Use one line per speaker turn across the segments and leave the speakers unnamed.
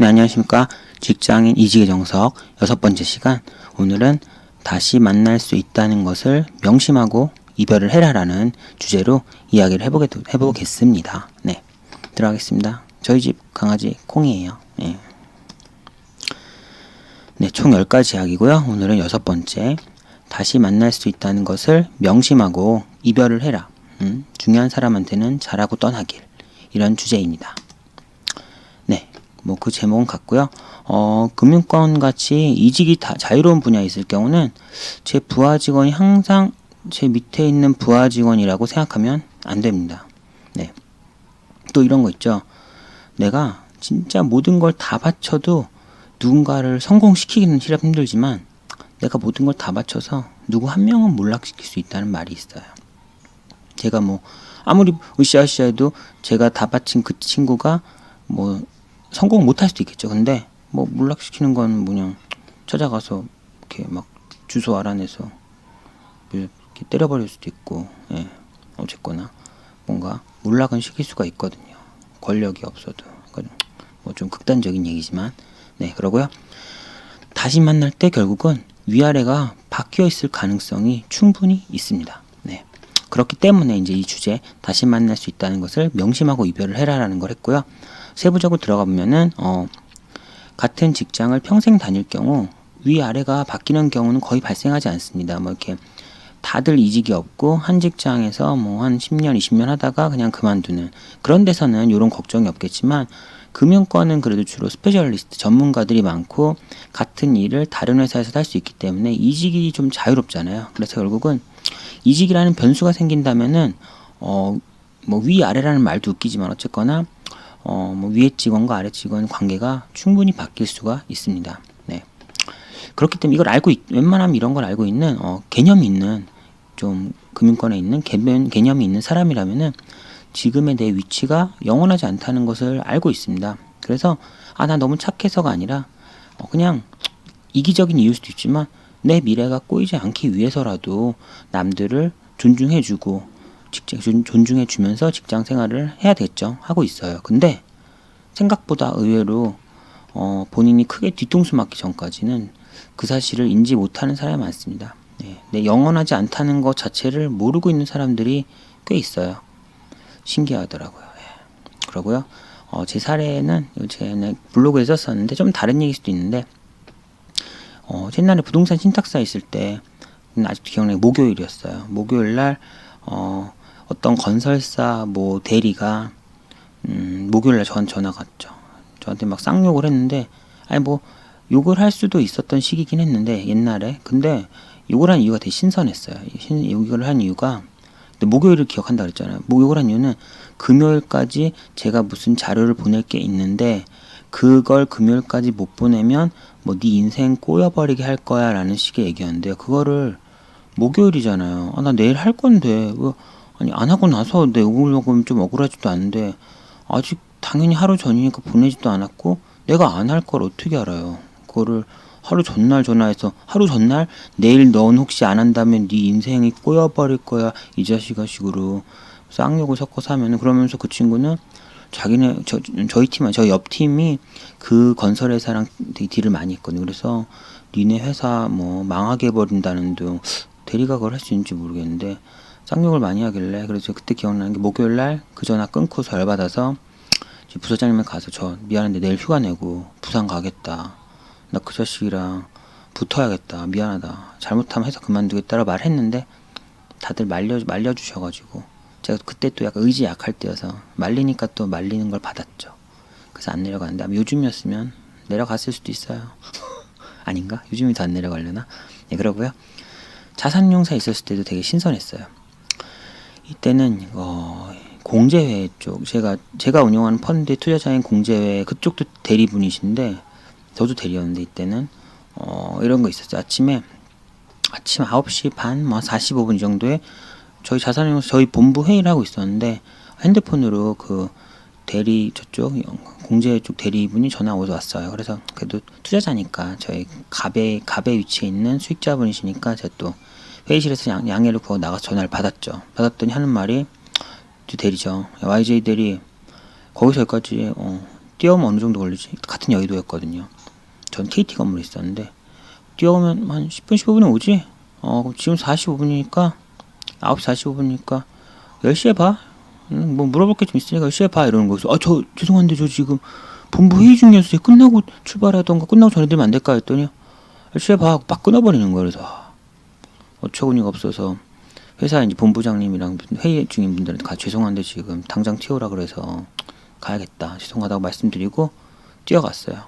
네, 안녕하십니까. 직장인 이직의 정석 6번째 시간. 오늘은 다시 만날 수 있다는 것을 명심하고 이별을 해라라는 주제로 이야기를 해보겠습니다. 네, 들어가겠습니다. 저희 집 강아지 콩이에요. 네, 총 10가지 이야기고요. 오늘은 6번째. 다시 만날 수 있다는 것을 명심하고 이별을 해라. 중요한 사람한테는 잘하고 떠나길. 이런 주제입니다. 네, 뭐 그 제목은 같고요. 금융권 같이 이직이 다 자유로운 분야에 있을 경우는 제 부하 직원이 항상 제 밑에 있는 부하 직원이라고 생각하면 안 됩니다. 네, 또 이런 거 있죠. 내가 진짜 모든 걸 다 바쳐도 누군가를 성공시키기는 힘들지만 내가 모든 걸 다 바쳐서 누구 한 명은 몰락시킬 수 있다는 말이 있어요. 제가 뭐 아무리 으쌰으쌰 해도 제가 다 바친 그 친구가 뭐 성공 못할 수도 있겠죠. 근데 뭐 몰락시키는 건 그냥 찾아가서 이렇게 막 주소 알아내서 이렇게 때려버릴 수도 있고, 예, 어쨌거나 뭔가 몰락은 시킬 수가 있거든요. 권력이 없어도. 뭐 좀 극단적인 얘기지만, 네, 그러고요. 다시 만날 때 결국은 위아래가 바뀌어 있을 가능성이 충분히 있습니다. 네, 그렇기 때문에 이제 이 주제 다시 만날 수 있다는 것을 명심하고 이별을 해라라는 걸 했고요. 세부적으로 들어가 보면은 같은 직장을 평생 다닐 경우 위아래가 바뀌는 경우는 거의 발생하지 않습니다. 뭐 이렇게 다들 이직이 없고 한 직장에서 뭐 한 10년, 20년 하다가 그냥 그만두는 그런 데서는 이런 걱정이 없겠지만 금융권은 그래도 주로 스페셜리스트 전문가들이 많고 같은 일을 다른 회사에서 할 수 있기 때문에 이직이 좀 자유롭잖아요. 그래서 결국은 이직이라는 변수가 생긴다면은 뭐 위아래라는 말도 웃기지만 어쨌거나 뭐 위에 직원과 아래 직원 관계가 충분히 바뀔 수가 있습니다. 네. 그렇기 때문에 이걸 웬만하면 이런 걸 알고 있는 개념이 있는 좀 금융권에 있는 개념이 있는 사람이라면은 지금의 내 위치가 영원하지 않다는 것을 알고 있습니다. 그래서 나 너무 착해서가 아니라 그냥 이기적인 이유일 수도 있지만 내 미래가 꼬이지 않기 위해서라도 남들을 존중해주고 존중해주면서 직장 생활을 해야 되겠죠. 하고 있어요. 근데 생각보다 의외로 본인이 크게 뒤통수 맞기 전까지는 그 사실을 인지 못하는 사람이 많습니다. 네, 내 영원하지 않다는 것 자체를 모르고 있는 사람들이 꽤 있어요. 신기하더라고요. 예. 그러고요. 제 사례는 제 블로그에 썼었는데 좀 다른 얘기일 수도 있는데 옛날에 부동산 신탁사에 있을 때 아직도 기억나요. 목요일이었어요. 목요일날 어떤 건설사 뭐 대리가 목요일날 저한테 전화가 왔죠. 저한테 막 쌍욕을 했는데 아니 뭐 욕을 할 수도 있었던 시기긴 했는데 옛날에 근데 욕을 한 이유가 되게 신선했어요. 욕을 한 이유가 목요일을 기억한다 그랬잖아요. 욕을 한 이유는 금요일까지 제가 무슨 자료를 보낼 게 있는데 그걸 금요일까지 못 보내면 뭐 네 인생 꼬여버리게 할 거야 라는 식의 얘기였는데요. 그거를 목요일이잖아요. 나 내일 할 건데 아니 안 하고 나서 내 욕을 먹으면 좀 억울하지도 않은데 아직 당연히 하루 전이니까 보내지도 않았고 내가 안 할 걸 어떻게 알아요. 그거를 하루 전날 전화해서 하루 전날 내일 넌 혹시 안 한다면 네 인생이 꼬여버릴 거야 이 자식아 식으로 쌍욕을 섞어서 하면은 그러면서 그 친구는 저희 옆 팀이 그 건설회사랑 되게 딜을 많이 했거든요. 그래서 니네 회사 뭐 망하게 해버린다는 둥 대리가 그걸 할 수 있는지 모르겠는데 쌍욕을 많이 하길래 그래서 그때 기억나는 게 목요일날 그 전화 끊고서 열받아서 부서장님에 가서 저 미안한데 내일 휴가 내고 부산 가겠다. 나 그 자식이랑 붙어야겠다. 미안하다. 잘못하면 회사 그만두겠다라고 말했는데 다들 말려주셔가지고 제가 그때 또 약간 의지 약할 때여서 말리니까 또 말리는 걸 받았죠. 그래서 안 내려가는데 아마 요즘이었으면 내려갔을 수도 있어요. 아닌가? 요즘이 더 안 내려가려나? 네, 그러고요. 자산용사 있었을 때도 되게 신선했어요. 이때는 공제회 쪽 제가 운영하는 펀드 투자자인 공제회 그쪽도 대리분이신데 저도 대리였는데 이때는 이런 거 있었어요. 아침 9시 반, 45분 이 정도에 저희 본부 회의를 하고 있었는데 핸드폰으로 그 대리 저쪽 공제 쪽 대리분이 전화 왔어요. 그래서 그래도 투자자니까 저희 갑에 위치해 있는 수익자분이시니까 제가 또 회의실에서 양해를 구하고 나가서 전화를 받았죠. 받았더니 하는 말이 대리죠. YJ 대리 거기서 여기까지 뛰어오면 어느 정도 걸리지? 같은 여의도였거든요. 전 KT 건물에 있었는데 뛰어오면 한 10분 15분에 오지? 그럼 지금 45분이니까 9시 45분이니까 10시에 봐. 뭐 물어볼 게 좀 있으니까 10시에 봐 이러는 거였어. 저 죄송한데 저 지금 본부 회의 중이어서 끝나고 출발하던가 끝나고 전해드리면 안 될까 했더니 10시에 봐 하고 빡 끊어버리는 거예요. 그래서 어처구니가 없어서 회사 이제 본부장님이랑 회의 중인 분들한테 죄송한데 지금 당장 튀어오라 그래서 가야겠다 죄송하다고 말씀드리고 뛰어갔어요.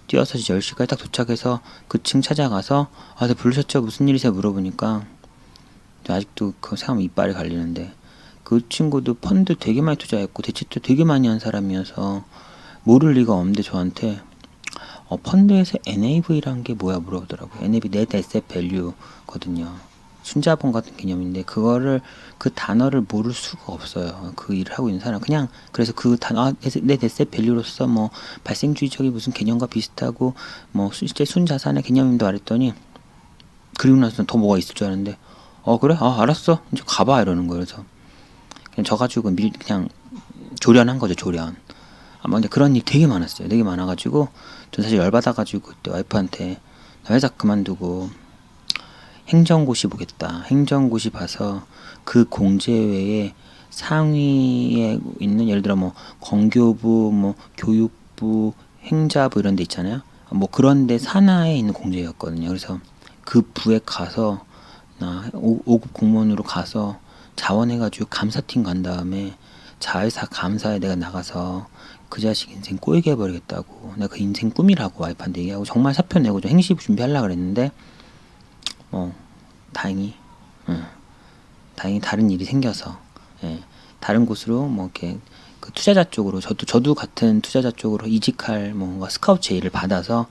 뛰어서 10시까지 딱 도착해서 그 층 찾아가서 네 부르셨죠? 무슨 일이세요? 물어보니까 아직도 그거 생각하면 이빨이 갈리는데 그 친구도 펀드 되게 많이 투자했고 대출도 되게 많이 한 사람이어서 모를 리가 없는데 저한테 펀드에서 NAV란 게 뭐야 물어보더라고요. NAV Net Asset Value거든요. 순자본 같은 개념인데 그 단어를 모를 수가 없어요. 그 일을 하고 있는 사람 그냥 그래서 그 단어 Net Asset Value로서 뭐 발생주의적인 무슨 개념과 비슷하고 뭐 실제 순자산의 개념인도 말했더니 그리고 나서 더 뭐가 있을 줄 알았는데 그래? 알았어 이제 가봐 이러는 거예요. 그래서 그냥 저 가지고 그냥 조련한 거죠. 조련. 근데 그런 일 되게 많았어요. 되게 많아가지고 전 사실 열받아가지고 그때 와이프한테 나 회사 그만두고 행정고시 보겠다. 행정고시 봐서 그 공제외에 상위에 있는 예를 들어 뭐 건교부, 뭐 교육부, 행자부 이런 데 있잖아요. 뭐 그런 데 산하에 있는 공제였거든요. 그래서 그 부에 가서 나 5급 공무원으로 가서 자원해가지고 감사팀 간 다음에 자회사 감사에 내가 나가서 그 자식 인생 꼬이게 해버리겠다고 내가 그 인생 꿈이라고 와이프한테 얘기하고 정말 사표 내고 좀 행시 준비하려고 그랬는데 다행히 다른 일이 생겨서 다른 곳으로 뭐 이렇게 그 투자자 쪽으로 저도 같은 투자자 쪽으로 이직할 뭔가 스카우트 제의를 받아서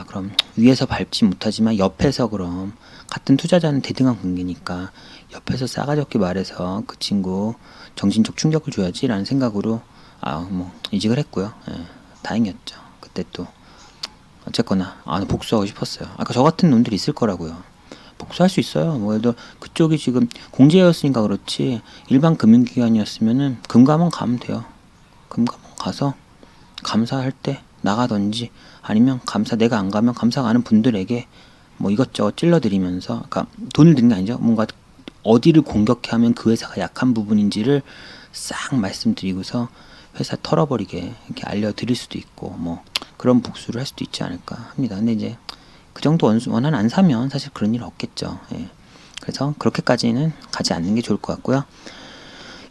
그럼 위에서 밟지 못하지만 옆에서 그럼 같은 투자자는 대등한 관계니까 옆에서 싸가지 없게 말해서 그 친구 정신적 충격을 줘야지라는 생각으로 뭐 이직을 했고요. 다행이었죠. 그때 또 어쨌거나 복수하고 싶었어요. 저 같은 놈들이 있을 거라고요. 복수할 수 있어요. 뭐 예를 들어 그쪽이 지금 공제였으니까 그렇지 일반 금융기관이었으면은 금감원 가면 돼요. 금감원 가서 감사할 때 나가든지 아니면 내가 안 가면 감사 가는 분들에게 뭐 이것저것 찔러드리면서 그러니까 돈을 드는 게 아니죠. 뭔가 어디를 공격해 하면 그 회사가 약한 부분인지를 싹 말씀드리고서 회사 털어버리게 이렇게 알려드릴 수도 있고 뭐 그런 복수를 할 수도 있지 않을까 합니다. 근데 이제 그 정도 원한 안 사면 사실 그런 일 없겠죠. 그래서 그렇게까지는 가지 않는 게 좋을 것 같고요.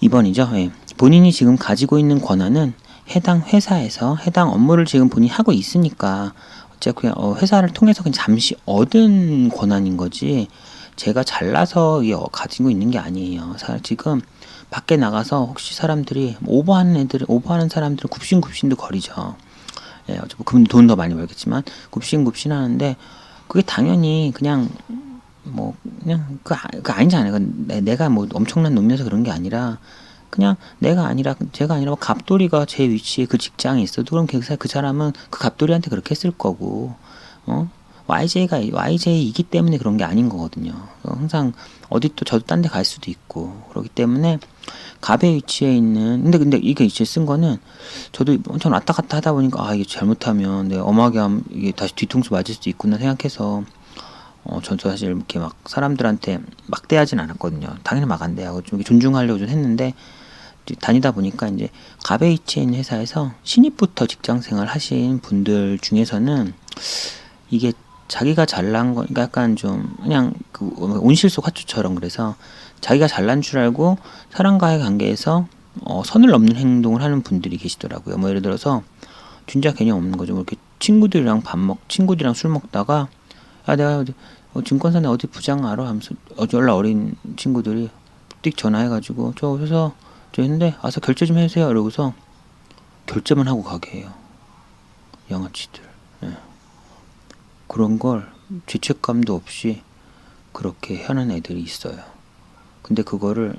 2번이죠. 본인이 지금 가지고 있는 권한은 해당 회사에서 해당 업무를 지금 본인이 하고 있으니까 어차피 회사를 통해서 그냥 잠시 얻은 권한인 거지 제가 잘나서 가지고 있는 게 아니에요. 지금 밖에 나가서 혹시 사람들이 오버하는 사람들은 굽신굽신도 거리죠. 어차피 그분 돈 더 많이 벌겠지만 굽신굽신 하는데 그게 당연히 그냥 그 아니잖아요. 내가 뭐 엄청난 놈이어서 그런 게 아니라 그냥 제가 아니라 뭐 갑돌이가 제 위치에 그 직장에 있어도 그럼 그 사람은 그 갑돌이한테 그렇게 했을 거고 YJ이기 때문에 그런 게 아닌 거거든요. 항상 저도 딴 데 갈 수도 있고 그렇기 때문에 갑의 위치에 있는 근데 이게 위치에 쓴 거는 저도 엄청 왔다 갔다 하다 보니까 이게 잘못하면 내가 엄하게 하면 이게 다시 뒤통수 맞을 수도 있구나 생각해서 저도 사실 이렇게 막 사람들한테 막대하진 않았거든요. 당연히 막 안 대하고 좀 존중하려고 좀 했는데 다니다 보니까 이제 갑의 위치에 있는 회사에서 신입부터 직장생활 하신 분들 중에서는 이게 자기가 잘난 거 약간 좀 그냥 그 온실 속 화초처럼 그래서 자기가 잘난 줄 알고 사람과의 관계에서 선을 넘는 행동을 하는 분들이 계시더라고요. 뭐 예를 들어서 진짜 개념 없는 거죠. 뭐 이렇게 친구들이랑 술 먹다가 내가 증권사내 어디 부장 알아? 하면서 연락 어린 친구들이 띡 전화해가지고 저 회사 했는데 와서 결제 좀 해주세요. 이러고서 결제만 하고 가게 해요. 양아치들. 그런 걸 죄책감도 없이 그렇게 하는 애들이 있어요. 근데 그거를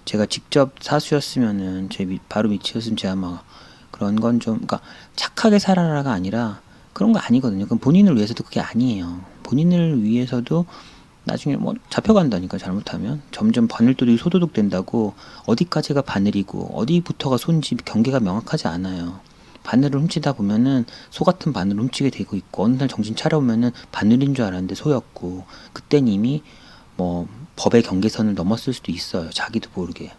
제가 직접 사수였으면은 바로 밑이었으면 제가 막 그런 건 좀 그러니까 착하게 살아라가 아니라 그런 거 아니거든요. 그럼 본인을 위해서도 그게 아니에요. 본인을 위해서도 나중에 뭐 잡혀간다니까 잘못하면 점점 바늘돌이 소도둑 된다고 어디까지가 바늘이고 어디부터가 손지 경계가 명확하지 않아요. 바늘을 훔치다 보면은 소 같은 바늘을 훔치게 되고 있고, 어느 날 정신 차려보면은 바늘인 줄 알았는데 소였고, 그땐 이미 뭐 법의 경계선을 넘었을 수도 있어요. 자기도 모르게.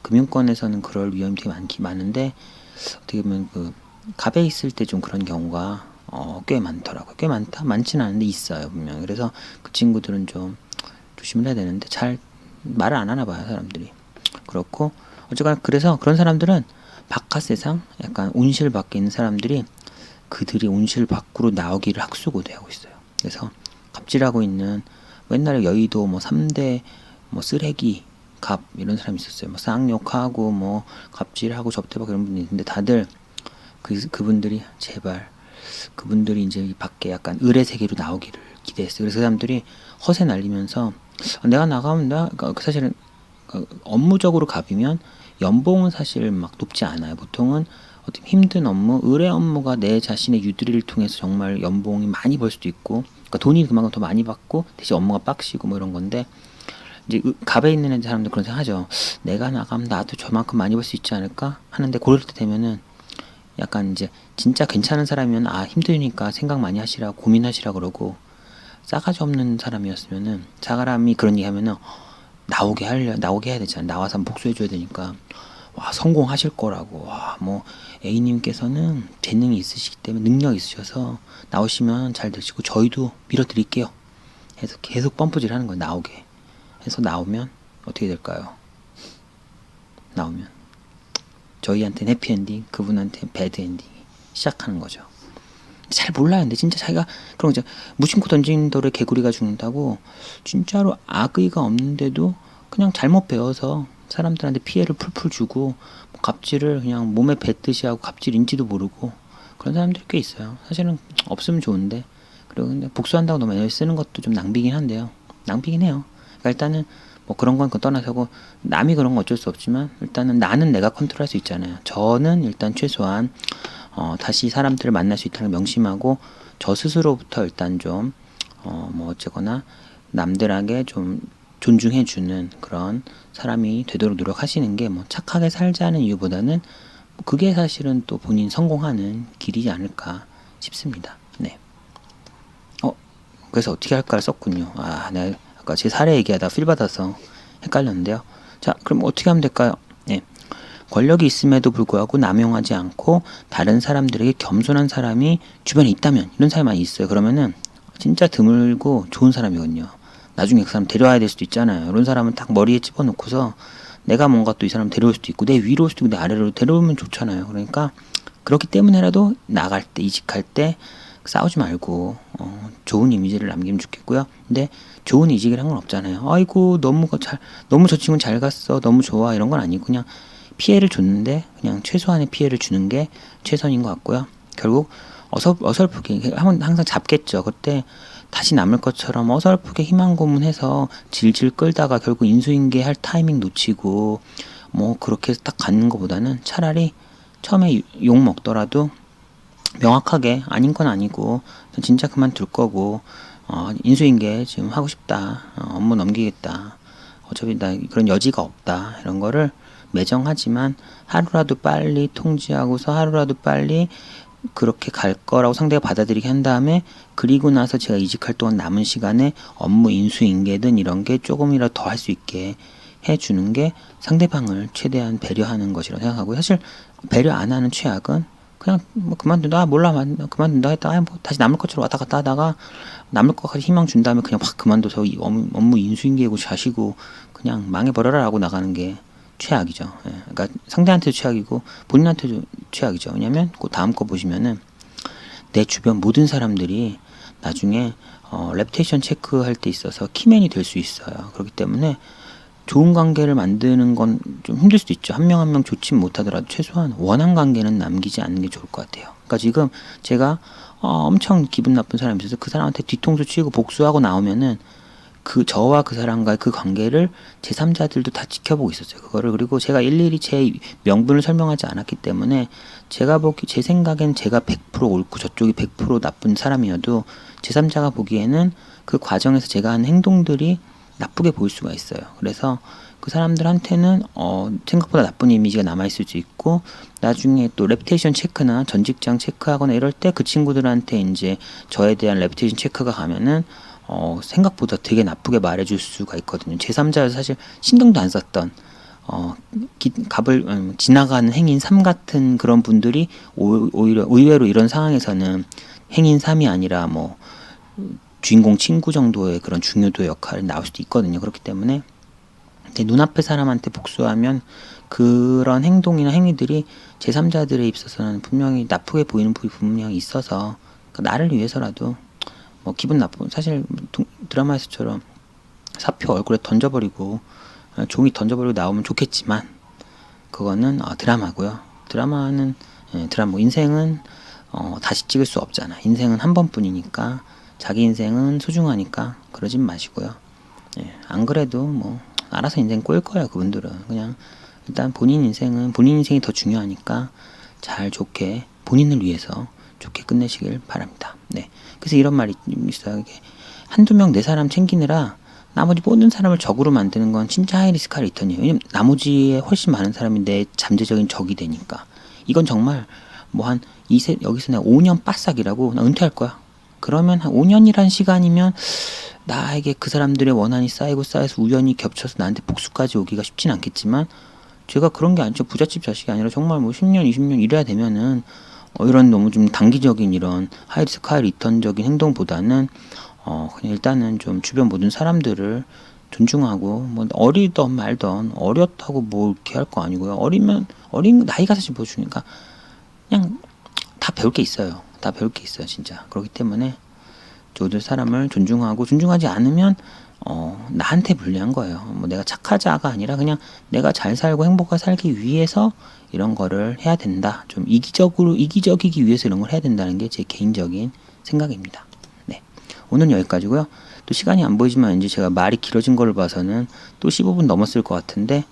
금융권에서는 그럴 위험이 되게 많은데, 어떻게 보면 그 갑에 있을 때 좀 그런 경우가 꽤 많더라고요. 꽤 많지는 않은데 있어요, 분명히. 그래서 그 친구들은 좀 조심을 해야 되는데 잘 말을 안 하나 봐요, 사람들이. 그렇고 어쨌거나 그래서 그런 사람들은 바깥 세상, 약간 온실 밖에 있는 사람들이 그들이 온실 밖으로 나오기를 학수고대하고 있어요. 그래서 갑질하고 있는, 옛날에 여의도 뭐 3대 뭐 쓰레기 갑 이런 사람이 있었어요. 뭐 쌍욕하고 뭐 갑질하고 접대받고 이런 분이 있는데, 다들 그분들이 제발 그분들이 이제 밖에 약간 을의 세계로 나오기를 기대했어요. 그래서 그 사람들이 허세 날리면서 내가 나가면 사실은 업무적으로 갑이면 연봉은 사실 막 높지 않아요. 보통은 어떤 힘든 업무, 의뢰 업무가 내 자신의 유두리를 통해서 정말 연봉이 많이 벌 수도 있고, 그러니까 돈이 그만큼 더 많이 받고 대신 업무가 빡시고 뭐 이런 건데, 이제 갑에 있는 사람들 그런 생각하죠. 내가 나가면 나도 저만큼 많이 벌 수 있지 않을까 하는데, 그럴 때 되면은 약간 이제 진짜 괜찮은 사람이면 힘드니까 생각 많이 하시라고 고민하시라 그러고, 싸가지 없는 사람이었으면은, 사람이 그런 얘기 하면은 나오게 해야 되잖아. 나와서 한번 복수해줘야 되니까. 와, 성공하실 거라고. 와, 뭐 A님께서는 재능이 있으시기 때문에, 능력 있으셔서 나오시면 잘 되시고 저희도 밀어드릴게요 해서 계속 펌프질 하는 거예요. 나오게 해서 나오면 어떻게 될까요? 나오면 저희한테는 해피엔딩, 그분한테는 배드엔딩이 시작하는 거죠. 잘 몰라요. 근데 진짜 자기가 그런 거죠. 무심코 던진 돌에 개구리가 죽는다고, 진짜로 악의가 없는데도 그냥 잘못 배워서 사람들한테 피해를 풀풀 주고, 뭐 갑질을 그냥 몸에 뱉듯이 하고 갑질인지도 모르고 그런 사람들이 꽤 있어요. 사실은 없으면 좋은데, 그리고 근데 복수한다고 너무 에너지 쓰는 것도 좀 낭비긴 한데요. 낭비긴 해요. 그러니까 일단은 뭐 그런 건 떠나서고, 남이 그런 건 어쩔 수 없지만 일단은 나는 내가 컨트롤할 수 있잖아요. 저는 일단 최소한 다시 사람들을 만날 수 있다는 걸 명심하고, 저 스스로부터 일단 좀 뭐 어쨌거나 남들에게 좀 존중해주는 그런 사람이 되도록 노력하시는 게, 뭐 착하게 살자는 이유보다는 그게 사실은 또 본인 성공하는 길이지 않을까 싶습니다. 네. 그래서 어떻게 할까를 썼군요. 내가 아까 제 사례 얘기하다 필 받아서 헷갈렸는데요. 자, 그럼 어떻게 하면 될까요? 네. 권력이 있음에도 불구하고 남용하지 않고 다른 사람들에게 겸손한 사람이 주변에 있다면, 이런 사람이 많이 있어요. 그러면은 진짜 드물고 좋은 사람이거든요. 나중에 그 사람 데려와야 될 수도 있잖아요. 이런 사람은 딱 머리에 집어넣고서 내가 뭔가 또 이 사람 데려올 수도 있고, 내 위로 올 수도 있고 내 아래로 데려오면 좋잖아요. 그러니까 그렇기 때문에라도 나갈 때, 이직할 때 싸우지 말고 좋은 이미지를 남기면 좋겠고요. 근데 좋은 이직이란 건 없잖아요. 아이고 너무 저 친구는 잘 갔어, 너무 좋아, 이런 건 아니고 그냥 피해를 줬는데 그냥 최소한의 피해를 주는 게 최선인 것 같고요. 결국 어설프게 항상 잡겠죠. 그때 다시 남을 것처럼 어설프게 희망 고문해서 질질 끌다가 결국 인수인계 할 타이밍 놓치고 뭐 그렇게 딱 가는 것보다는 차라리 처음에 욕 먹더라도 명확하게 아닌 건 아니고 진짜 그만둘 거고, 인수인계 지금 하고 싶다, 업무 넘기겠다, 어차피 나 그런 여지가 없다, 이런 거를 매정하지만 하루라도 빨리 통지하고서 하루라도 빨리 그렇게 갈 거라고 상대가 받아들이게 한 다음에, 그리고 나서 제가 이직할 동안 남은 시간에 업무 인수인계든 이런 게 조금이라도 더 할 수 있게 해주는 게 상대방을 최대한 배려하는 것이라고 생각하고, 사실 배려 안 하는 최악은 그냥 뭐 그만둔다, 몰라, 그만둔다 했다가 뭐 다시 남을 것처럼 왔다 갔다 하다가 남을 것까지 희망 준 다음에 그냥 확 그만둬서 업무 인수인계고 자시고 그냥 망해버려라 하고 나가는 게 최악이죠. 예. 그러니까 상대한테도 최악이고 본인한테도 최악이죠. 왜냐면 그 다음 거 보시면은 내 주변 모든 사람들이 나중에 레퓨테이션 체크할 때 있어서 키맨이 될 수 있어요. 그렇기 때문에 좋은 관계를 만드는 건 좀 힘들 수도 있죠. 한 명 한 명 좋지 못하더라도 최소한 원한 관계는 남기지 않는 게 좋을 것 같아요. 그러니까 지금 제가 엄청 기분 나쁜 사람이 있어서 그 사람한테 뒤통수 치고 복수하고 나오면은 저와 그 사람과의 그 관계를 제3자들도 다 지켜보고 있었어요. 그거를. 그리고 제가 일일이 제 명분을 설명하지 않았기 때문에 제 생각엔 제가 100% 옳고 저쪽이 100% 나쁜 사람이어도 제3자가 보기에는 그 과정에서 제가 한 행동들이 나쁘게 보일 수가 있어요. 그래서 그 사람들한테는 생각보다 나쁜 이미지가 남아있을 수 있고, 나중에 또 레퓨테이션 체크나 전 직장 체크하거나 이럴 때 그 친구들한테 이제 저에 대한 레퓨테이션 체크가 가면은 생각보다 되게 나쁘게 말해줄 수가 있거든요. 제3자여서 사실 신경도 안 썼던 갑을 지나가는 행인 3 같은 그런 분들이 오히려 의외로 이런 상황에서는 행인 3이 아니라 뭐 주인공 친구 정도의 그런 중요도 역할이 나올 수도 있거든요. 그렇기 때문에 내 눈앞의 사람한테 복수하면 그런 행동이나 행위들이 제3자들에 있어서는 분명히 나쁘게 보이는 부분이 분명히 있어서 나를 위해서라도 뭐 기분 나쁜, 사실 드라마에서처럼 사표 얼굴에 던져버리고 종이 던져버리고 나오면 좋겠지만 그거는 드라마고요. 드라마는 드라마, 인생은 다시 찍을 수 없잖아. 인생은 한 번뿐이니까 자기 인생은 소중하니까 그러진 마시고요. 안 그래도 뭐 알아서 인생 꼴 거예요. 그분들은 그냥 일단 본인 인생이 더 중요하니까 잘 좋게 본인을 위해서 좋게 끝내시길 바랍니다. 네. 그래서 이런 말이 있어요. 이게 한두 명 네 사람 챙기느라 나머지 모든 사람을 적으로 만드는 건 진짜 하이리스크 하이리턴이에요. 왜냐면 나머지에 훨씬 많은 사람이 내 잠재적인 적이 되니까. 이건 정말 뭐 한 여기서 내가 5년 빠싹이라고 나 은퇴할 거야. 그러면 한 5년이란 시간이면 나에게 그 사람들의 원한이 쌓여서 우연히 겹쳐서 나한테 복수까지 오기가 쉽진 않겠지만, 제가 그런 게 아니죠. 부잣집 자식이 아니라 정말 뭐 10년, 20년 이래야 되면은 이런 너무 좀 단기적인 이런 하이리스크 하이리턴적인 행동보다는 그냥 일단은 좀 주변 모든 사람들을 존중하고, 뭐 어리던 말던 어렸다고 뭐 이렇게 할 거 아니고요. 어린 나이가 사실 뭐 주니까 그냥 다 배울 게 있어요. 다 배울 게 있어요, 진짜. 그렇기 때문에 모든 사람을 존중하고, 존중하지 않으면 나한테 불리한 거예요. 뭐 내가 착하자가 아니라 그냥 내가 잘 살고 행복하게 살기 위해서 이런 거를 해야 된다. 좀 이기적이기 위해서 이런 걸 해야 된다는 게 제 개인적인 생각입니다. 네. 오늘은 여기까지고요. 또 시간이 안 보이지만 이제 제가 말이 길어진 걸 봐서는 또 15분 넘었을 것 같은데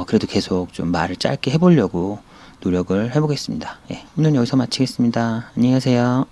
그래도 계속 좀 말을 짧게 해보려고 노력을 해보겠습니다. 예, 오늘 여기서 마치겠습니다. 안녕히 가세요.